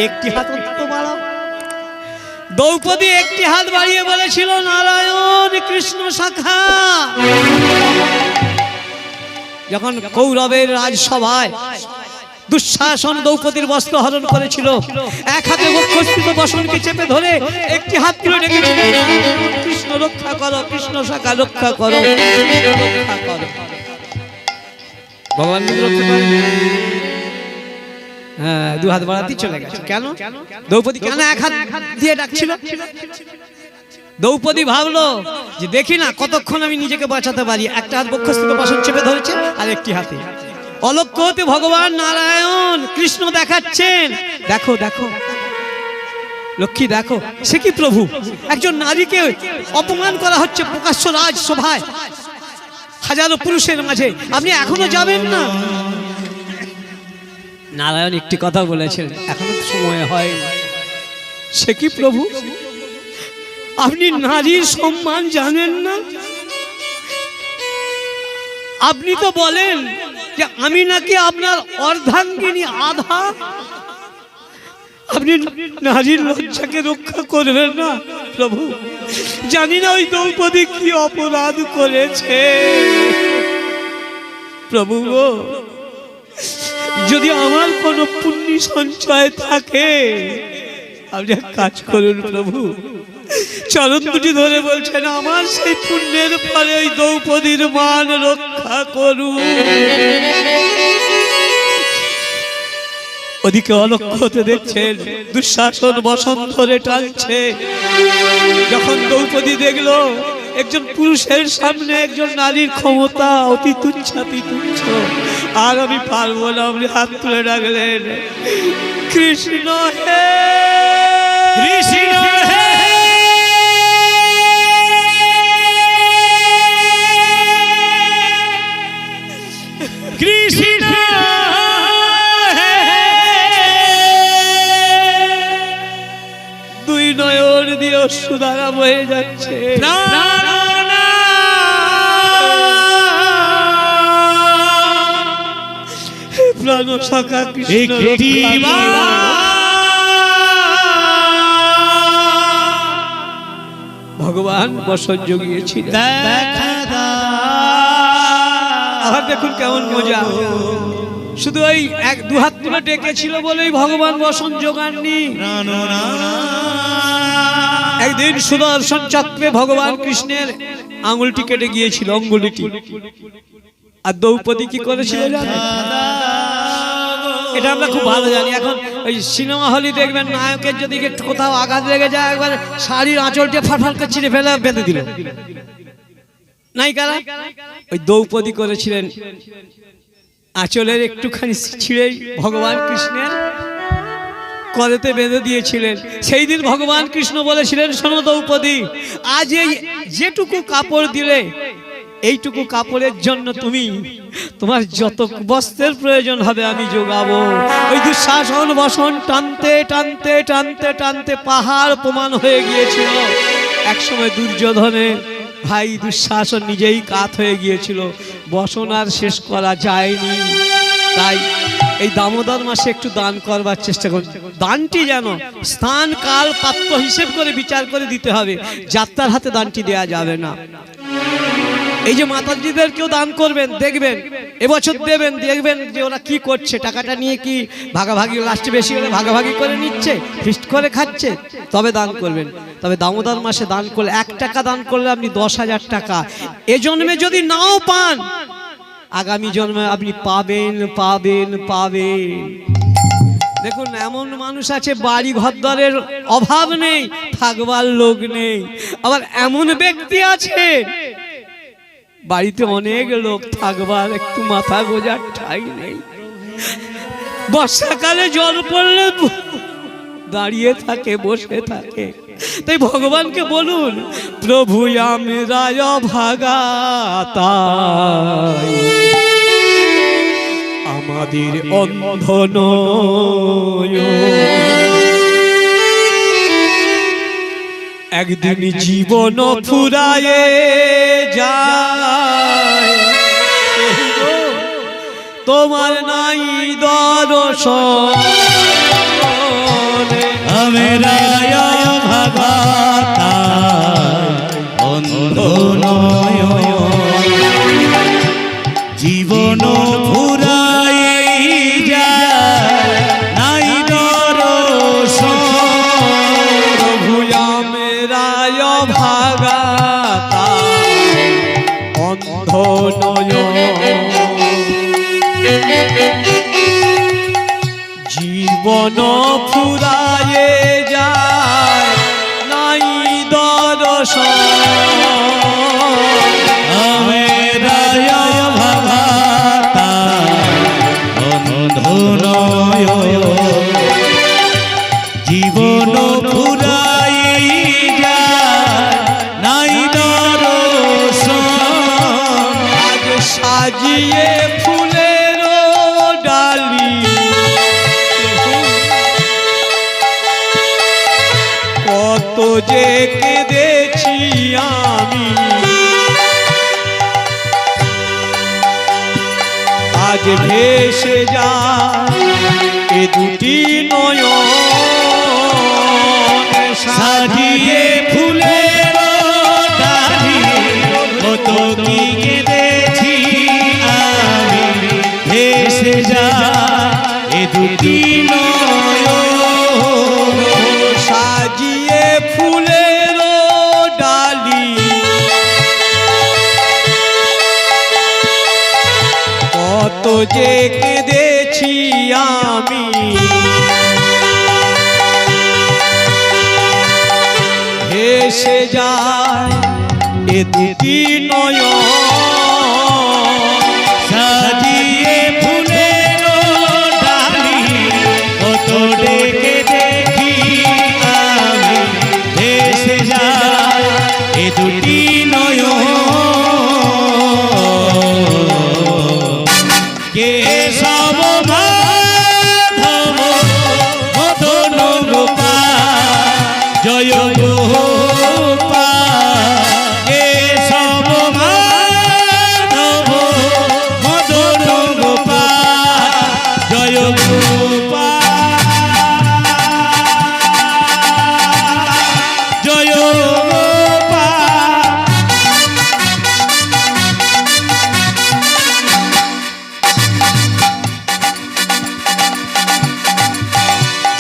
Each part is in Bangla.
একটি হাত তো বাড়াও। দ্রৌপদী একটি হাত বাড়িয়ে বলেছিল, নারায়ণ কৃষ্ণ শাখা। যখন কৌরবের রাজসভায় দুঃশাসন দ্রৌপদীর বস্ত্র হরণ করেছিল, এক হাতে বক্ষস্থিত বসনকে চেপে ধরে একটি হাত তুলে ডেকেছিল, কৃষ্ণ রক্ষা করো, কৃষ্ণ শাখা রক্ষা করো, রক্ষা করো। ভগবান রক্ষা করে, হ্যাঁ, দু হাত বাড়াতেই চলে গেছে। কেন? দ্রৌপদী কেন এক হাত দিয়ে ডাকছিল? দ্রৌপদী ভাবলো যে দেখি না কতক্ষণ আমি নিজেকে বাঁচাতে পারি। একটা হাত বক্ষস্থিত বসন চেপে ধরেছে, আর একটি হাতে অলক্ষ্য হতে ভগবান নারায়ণ কৃষ্ণ দেখাচ্ছেন, দেখো দেখো লক্ষ্মী দেখো। সে কি প্রভু, একজন নারীকে অপমান করা হচ্ছে প্রকাশ্য রাজসভায়, হাজারো পুরুষের মাঝে, আপনি এখনো যাবেন না? নারায়ণ একটি কথা বলেছেন, এখনো সময় হয়। সে কি প্রভু, আপনি নারীর সম্মান জানেন না? আপনি তো বলেন যে আমি নাকি আপনার অর্ধাঙ্গিনী, আধা। আপনি নারীর লজ্জাকে রক্ষা করবেন না? প্রভু, জানি না ওই দ্রৌপদী কি অপরাধ করেছে। প্রভু গো, যদি আমার কোনো পুণ্য সঞ্চয় থাকে, আপনি এক কাজ করুন প্রভু, চরণ দুটি ধরে বলছেন, আমার সেই পুণ্যের ফলে ওই দ্রৌপদীর মান রক্ষা করুন। ওদিকে অলক্ষ্যতে দেখছেন দুঃশাসন বসন ধরে টানছে। যখন দ্রৌপদী দেখলো একজন পুরুষের সামনে একজন নারীর ক্ষমতা অতি তুচ্ছ, অতি তুচ্ছ, আর আমি পারবো না, আপনি হাত তুলে ডাকলেন, কৃষ্ণ হে, কৃষ্ণ হে, কৃষ্ণ হে। দুই নয়ন দিয়ে অশ্রুধারা বয়ে যাচ্ছে। প্রাণ সখা কৃষ্ণ, ভগবান বসন জগিয়েছিলেন। আবার দেখুন কেমন মজা, শুধু ওই এক দু হাত তুলে ডেকেছিল বলেই ভগবান বসন জোগাননি। একদিন সুদর্শন চক্রে ভগবান কৃষ্ণের আঙুলটি কেটে গিয়েছিল, অঙ্গুলিটি। আর দ্রৌপদী কি করেছিল জানেন? এটা আমরা খুব ভালো জানি। এখন ওই সিনেমা হলে দেখবেন, নায়কের যদি একটু কোথাও আঘাত লেগে যায়, একবার শাড়ির আঁচলটা ফাটফাট করে ছিঁড়ে ফেলে বেঁধে দিল। নায়িকারা ওই দ্রৌপদী করেছিলেন, আঁচলের একটুখানি ছিঁড়ে ভগবান কৃষ্ণের করেতে বেঁধে দিয়েছিলেন। সেই দিন ভগবান কৃষ্ণ বলেছিলেন, শোনো দ্রৌপদী, আজ এই যেটুকু কাপড় দিলে, এইটুকু কাপড়ের জন্য তুমি তোমার যত বস্ত্রের প্রয়োজন হবে আমি যোগাবো। ওই দুঃশাসন বসন টানতে টানতে টানতে টানতে পাহাড় প্রমাণ হয়ে গিয়েছিল। একসময় দুর্যোধনের ভাই দুঃশাসন নিজেই কাত হয়ে গিয়েছিল, বসন আর শেষ করা যায়নি। তাই এই দামোদর মাসে একটু দান করবার চেষ্টা করুন। দানটি যেন স্থান কাল পাত্র হিসেব করে বিচার করে দিতে হবে, যাত্রার হাতে দানটি দেয়া যাবে না। এই যে মাতাজিদের কেউ দান করবেন, দেখবেন এবছর দেবেন, দেখবেন যে ওরা কি করছে, টাকাটা নিয়ে কি ভাগাভাগি, লাস্টে বেশি হলে ভাগাভাগি করে নিচ্ছে, ফিস্ট করে খাচ্ছে, তবে দান করবেন। তবে দামোদর মাসে দান করলে, 1 টাকা দান করলে আপনি 10,000 টাকা, এ জন্মে যদি নাও পান, আগামী জন্মে আপনি পাবেন পাবেন পাবেন। দেখুন, এমন মানুষ আছে বাড়ি ঘরদরের অভাব নেই, থাকবার লোক নেই। আবার এমন ব্যক্তি আছে বাড়িতে অনেক লোক, থাকবার একটু মাথা গোজার ঠাঁই নেই। বর্ষাকালে জল পড়লে দাঁড়িয়ে থাকে, বসে থাকে। তাই ভগবানকে বলুন, প্রভু আমরা অভাগা, তাই আমাদের অন্ধ নয়ন, একদিন জীবন ফুরায়ে যায়, তোমার নাই দর্শন। জীবন ফুরায়ে যায় নাই দর্শন জীবন ফুরাই যায় নাই দর্শন আজ সাজিয়ে ফুলের ডালি কত যে কেঁদেছি আমি আজ ভেসে যায় এ দুটি নয়ন সাজিয়ে ফুলের ডালি কত কি কেঁদেছি আমি ভেসে যায় এ দুটি নয়ন সাজিয়ে ফুলের ডালি কত যে কেঁদেছি আমি ভেসে যায় এ দুটি নয়ন সাজিয়ে ফুলের ডালি কত ডেকে দেখি আমি ভেসে যায় এ দুটি নয়ন কে সব মাধব মদন গোপাল জয় গোপাল কে সব মাধব মদন গোপাল জয় গোপাল জয় গোপাল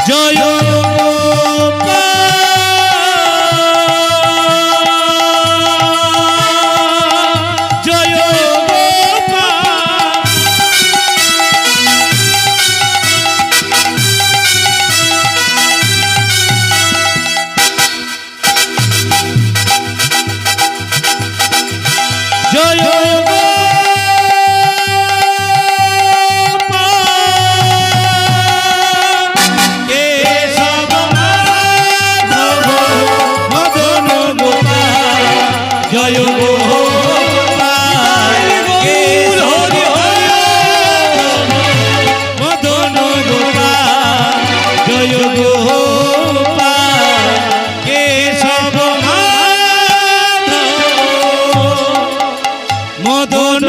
জয় গোপাল জয় গোপাল জয় জয় গোপাল কে হরি মদন গোপাল জয় গোপাল কে সব মদন